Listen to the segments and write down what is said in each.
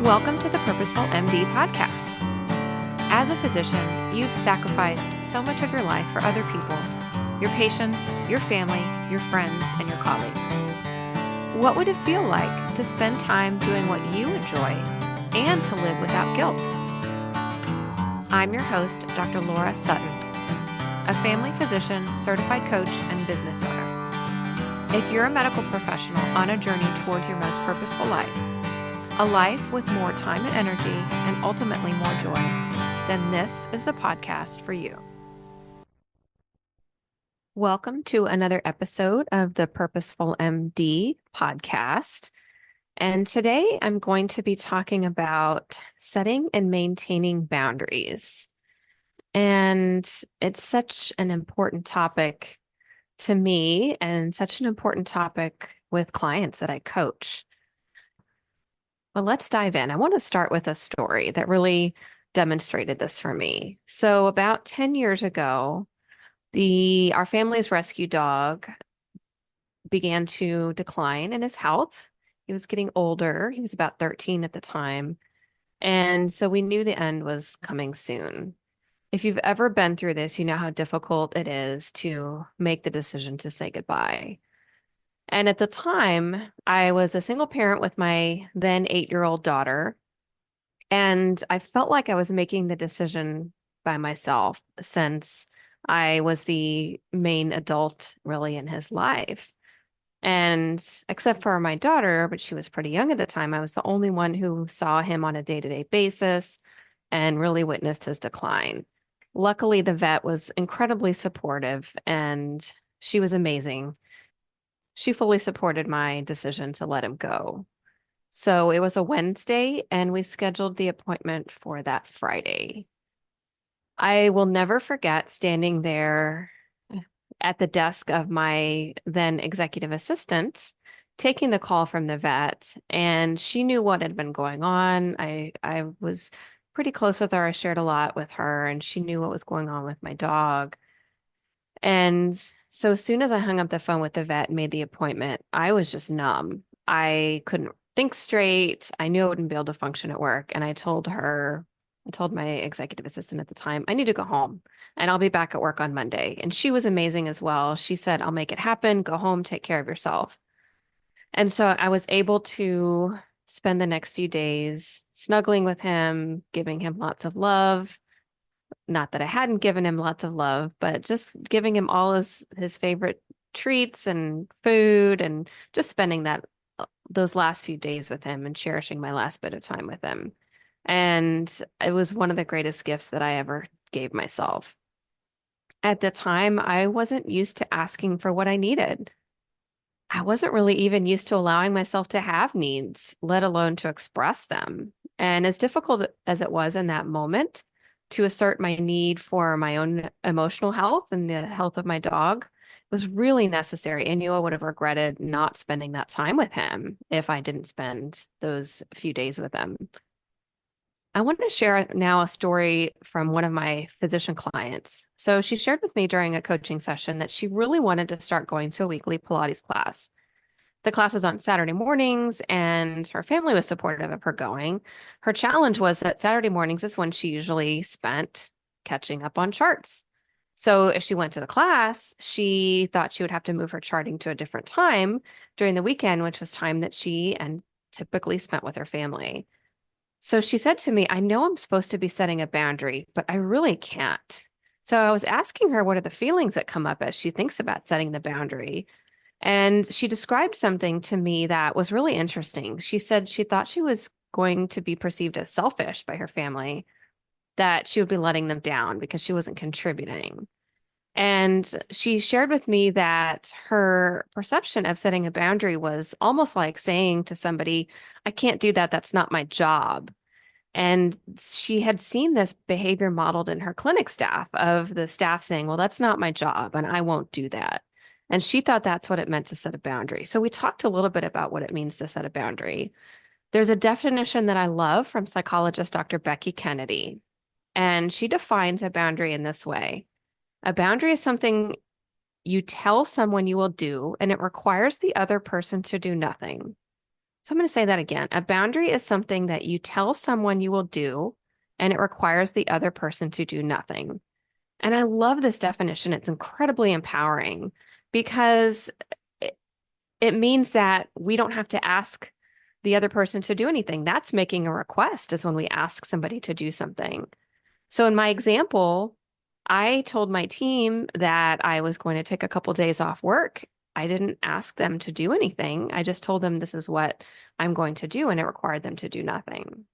Welcome to the Purposeful MD podcast. As a physician, you've sacrificed so much of your life for other people, your patients, your family, your friends, and your colleagues. What would it feel like to spend time doing what you enjoy and to live without guilt? I'm your host, Dr. Laura Sutton, a family physician, certified coach, and business owner. If you're a medical professional on a journey towards your most purposeful life, a life with more time and energy, and ultimately more joy, then this is the podcast for you. Welcome to another episode of the Purposeful MD podcast. And today I'm going to be talking about setting and maintaining boundaries. And it's such an important topic to me and such an important topic with clients that I coach. Well, let's dive in. I want to start with a story that really demonstrated this for me. So about 10 years ago, our family's rescue dog began to decline in his health. He was getting older. He was about 13 at the time. And so we knew the end was coming soon. If you've ever been through this, you know how difficult it is to make the decision to say goodbye. And at the time, I was a single parent with my then 8-year-old daughter. And I felt like I was making the decision by myself since I was the main adult really in his life. And except for my daughter, but she was pretty young at the time, I was the only one who saw him on a day-to-day basis and really witnessed his decline. Luckily, the vet was incredibly supportive and she was amazing. She fully supported my decision to let him go. So it was a Wednesday, and we scheduled the appointment for that Friday. I will never forget standing there at the desk of my then executive assistant, taking the call from the vet, and she knew what had been going on. I was pretty close with her. I shared a lot with her, and she knew what was going on with my dog. And so as soon as I hung up the phone with the vet and made the appointment, I was just numb. I couldn't think straight. I knew I wouldn't be able to function at work. And I told my executive assistant at the time, I need to go home and I'll be back at work on Monday. And she was amazing as well. She said, I'll make it happen. Go home, take care of yourself. And so I was able to spend the next few days snuggling with him, giving him lots of love. Not that I hadn't given him lots of love, but just giving him all his favorite treats and food and just spending those last few days with him and cherishing my last bit of time with him. And it was one of the greatest gifts that I ever gave myself. At the time, I wasn't used to asking for what I needed. I wasn't really even used to allowing myself to have needs, let alone to express them. And as difficult as it was in that moment, to assert my need for my own emotional health and the health of my dog was really necessary. I knew I would have regretted not spending that time with him if I didn't spend those few days with him. I want to share now a story from one of my physician clients. So she shared with me during a coaching session that she really wanted to start going to a weekly Pilates class. The class was on Saturday mornings, and her family was supportive of her going. Her challenge was that Saturday mornings is when she usually spent catching up on charts. So if she went to the class, she thought she would have to move her charting to a different time during the weekend, which was time that she and typically spent with her family. So she said to me, I know I'm supposed to be setting a boundary, but I really can't. So I was asking her, what are the feelings that come up as she thinks about setting the boundary? And she described something to me that was really interesting. She said she thought she was going to be perceived as selfish by her family, that she would be letting them down because she wasn't contributing. And she shared with me that her perception of setting a boundary was almost like saying to somebody, I can't do that. That's not my job. And she had seen this behavior modeled in her clinic staff of the staff saying, well, that's not my job and I won't do that. And she thought that's what it meant to set a boundary. So we talked a little bit about what it means to set a boundary. There's a definition that I love from psychologist Dr. Becky Kennedy, and she defines a boundary in this way. A boundary is something you tell someone you will do, and it requires the other person to do nothing. So I'm going to say that again. A boundary is something that you tell someone you will do, and it requires the other person to do nothing. And I love this definition. It's incredibly empowering because it, it means that we don't have to ask the other person to do anything. That's making a request, is when we ask somebody to do something. So in my example, I told my team that I was going to take a couple days off work. I didn't ask them to do anything. I just told them this is what I'm going to do, and it required them to do nothing.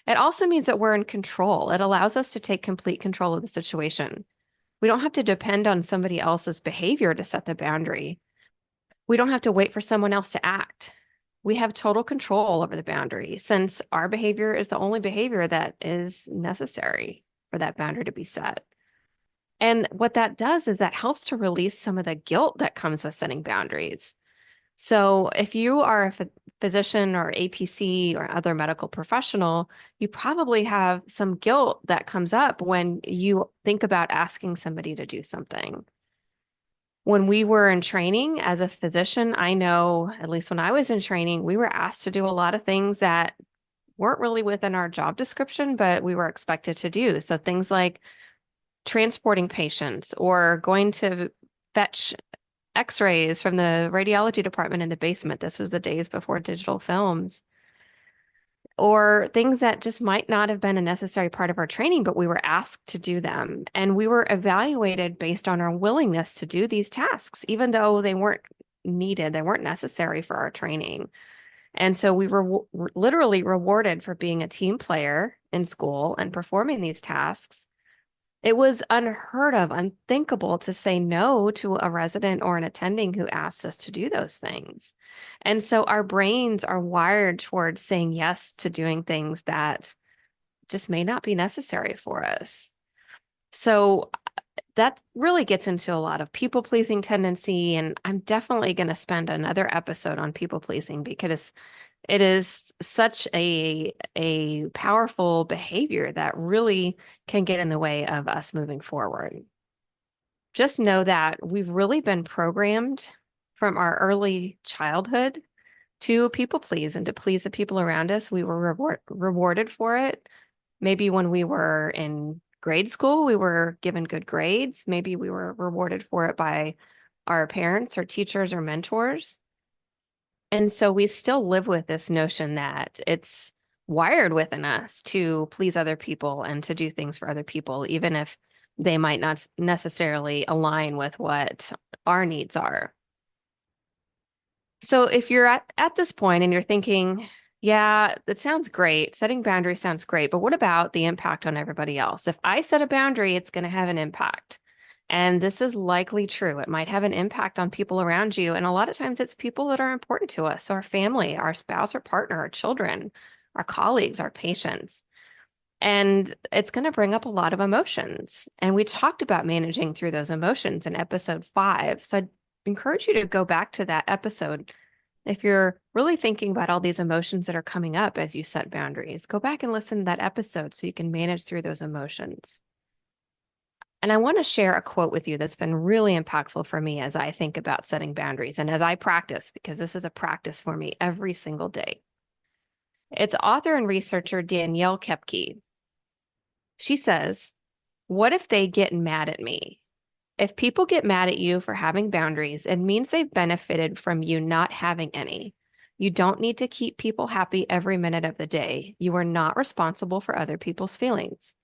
It also means that we're in control. It allows us to take complete control of the situation. We don't have to depend on somebody else's behavior to set the boundary. We don't have to wait for someone else to act. We have total control over the boundary, since our behavior is the only behavior that is necessary for that boundary to be set. And what that does is that helps to release some of the guilt that comes with setting boundaries. So if you are a physician or APC or other medical professional, you probably have some guilt that comes up when you think about asking somebody to do something. When we were in training as a physician, I know, at least when I was in training, we were asked to do a lot of things that weren't really within our job description, but we were expected to do. So things like transporting patients or going to fetch x-rays from the radiology department in the basement. This was the days before digital films. Or things that just might not have been a necessary part of our training, but we were asked to do them. And we were evaluated based on our willingness to do these tasks, even though they weren't needed, they weren't necessary for our training. And so we were literally rewarded for being a team player in school and performing these tasks. It was unheard of, unthinkable to say no to a resident or an attending who asked us to do those things. And so our brains are wired towards saying yes to doing things that just may not be necessary for us. So that really gets into a lot of people pleasing tendency. And I'm definitely going to spend another episode on people pleasing because it is such a powerful behavior that really can get in the way of us moving forward. Just know that we've really been programmed from our early childhood to people please and to please the people around us. We were rewarded for it. Maybe when we were in grade school, we were given good grades. Maybe we were rewarded for it by our parents or teachers or mentors. And so we still live with this notion that it's wired within us to please other people and to do things for other people, even if they might not necessarily align with what our needs are. So if you're at this point and you're thinking, yeah, that sounds great. Setting boundaries sounds great, but what about the impact on everybody else? If I set a boundary, it's going to have an impact. And this is likely true. It might have an impact on people around you. And a lot of times it's people that are important to us, our family, our spouse or partner, our children, our colleagues, our patients. And it's going to bring up a lot of emotions. And we talked about managing through those emotions in episode 5. So I'd encourage you to go back to that episode. If you're really thinking about all these emotions that are coming up as you set boundaries, go back and listen to that episode so you can manage through those emotions. And I want to share a quote with you that's been really impactful for me as I think about setting boundaries and as I practice, because this is a practice for me every single day. It's author and researcher Danielle Kepke. She says, "What if they get mad at me? If people get mad at you for having boundaries, it means they've benefited from you not having any. You don't need to keep people happy every minute of the day. You are not responsible for other people's feelings.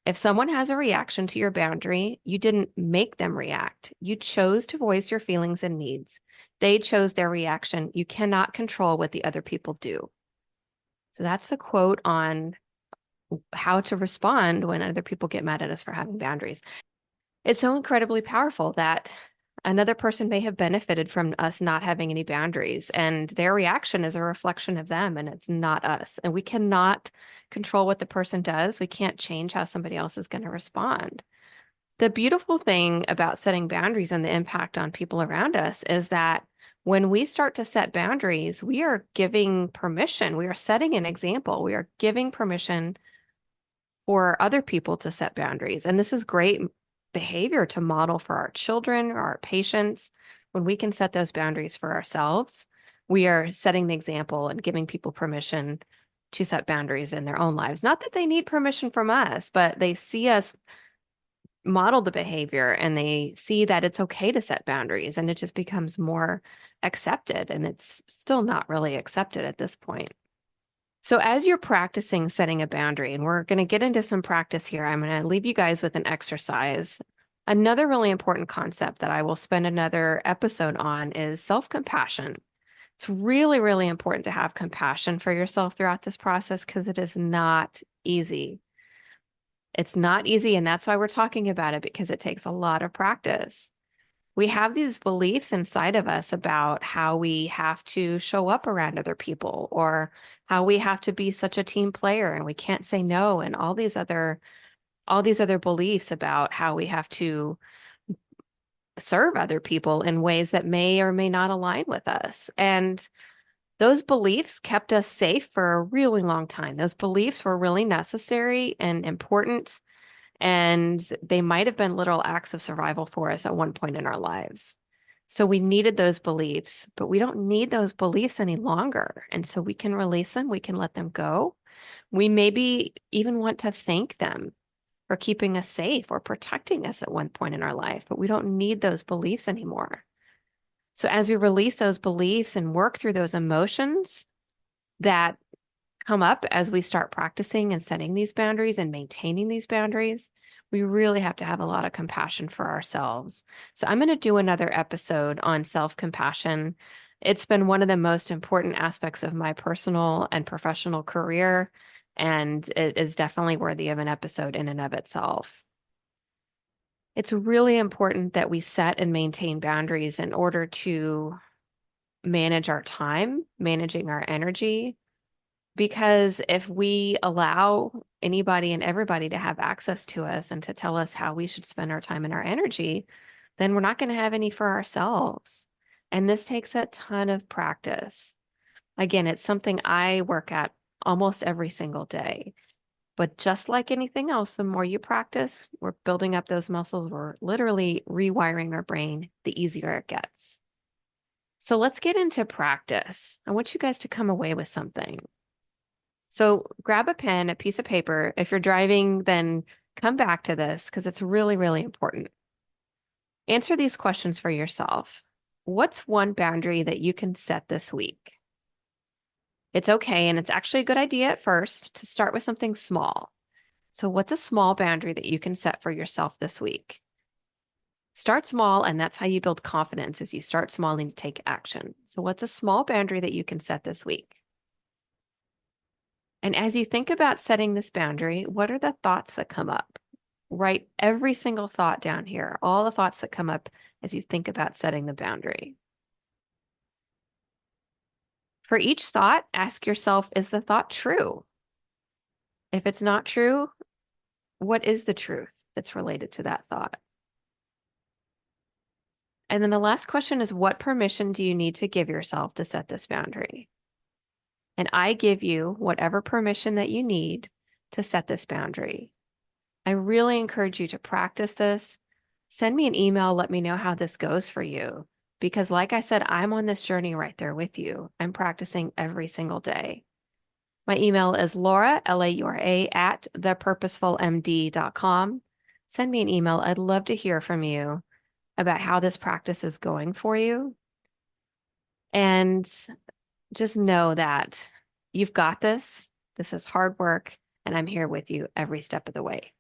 If someone has a reaction to your boundary, you didn't make them react. You chose to voice your feelings and needs. They chose their reaction. You cannot control what the other people do." So that's the quote on how to respond when other people get mad at us for having boundaries. It's so incredibly powerful that another person may have benefited from us not having any boundaries, and their reaction is a reflection of them, and it's not us. And we cannot control what the person does. We can't change how somebody else is going to respond. The beautiful thing about setting boundaries and the impact on people around us is that when we start to set boundaries, we are giving permission. We are setting an example. We are giving permission for other people to set boundaries. And this is great behavior to model for our children or our patients. When we can set those boundaries for ourselves, we are setting the example and giving people permission to set boundaries in their own lives. Not that they need permission from us, but they see us model the behavior and they see that it's okay to set boundaries, and it just becomes more accepted, and it's still not really accepted at this point. So as you're practicing setting a boundary, and we're going to get into some practice here, I'm going to leave you guys with an exercise. Another really important concept that I will spend another episode on is self-compassion. It's really, really important to have compassion for yourself throughout this process because it is not easy. It's not easy, and that's why we're talking about it, because it takes a lot of practice. We have these beliefs inside of us about how we have to show up around other people, or how we have to be such a team player and we can't say no, and all these other beliefs about how we have to serve other people in ways that may or may not align with us. And those beliefs kept us safe for a really long time. Those beliefs were really necessary and important, and they might have been little acts of survival for us at one point in our lives. So we needed those beliefs, but we don't need those beliefs any longer. And so we can release them. We can let them go. We maybe even want to thank them for keeping us safe or protecting us at one point in our life, but we don't need those beliefs anymore. So as we release those beliefs and work through those emotions that come up as we start practicing and setting these boundaries and maintaining these boundaries, we really have to have a lot of compassion for ourselves. So I'm going to do another episode on self-compassion. It's been one of the most important aspects of my personal and professional career, and it is definitely worthy of an episode in and of itself. It's really important that we set and maintain boundaries in order to manage our time, managing our energy, because if we allow anybody and everybody to have access to us and to tell us how we should spend our time and our energy, then we're not going to have any for ourselves. And this takes a ton of practice. Again, it's something I work at almost every single day. But just like anything else, the more you practice, we're building up those muscles. We're literally rewiring our brain, the easier it gets. So let's get into practice. I want you guys to come away with something. So grab a pen, a piece of paper. If you're driving, then come back to this because it's really, really important. Answer these questions for yourself. What's one boundary that you can set this week? It's okay, and it's actually a good idea at first to start with something small. So what's a small boundary that you can set for yourself this week? Start small, and that's how you build confidence, is you start small and you take action. So what's a small boundary that you can set this week? And as you think about setting this boundary, what are the thoughts that come up? Write every single thought down here, all the thoughts that come up as you think about setting the boundary. For each thought, ask yourself, is the thought true? If it's not true, what is the truth that's related to that thought? And then the last question is, what permission do you need to give yourself to set this boundary? And I give you whatever permission that you need to set this boundary. I really encourage you to practice this. Send me an email. Let me know how this goes for you. Because like I said, I'm on this journey right there with you. I'm practicing every single day. My email is Laura, Laura, at thepurposefulmd.com. Send me an email. I'd love to hear from you about how this practice is going for you. And just know that you've got this. This is hard work, and I'm here with you every step of the way.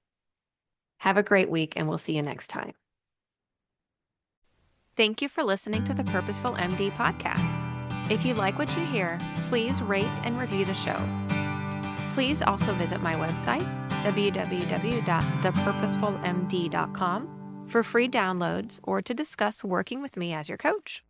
Have a great week, and we'll see you next time. Thank you for listening to the Purposeful MD podcast. If you like what you hear, please rate and review the show. Please also visit my website, www.thepurposefulmd.com, for free downloads or to discuss working with me as your coach.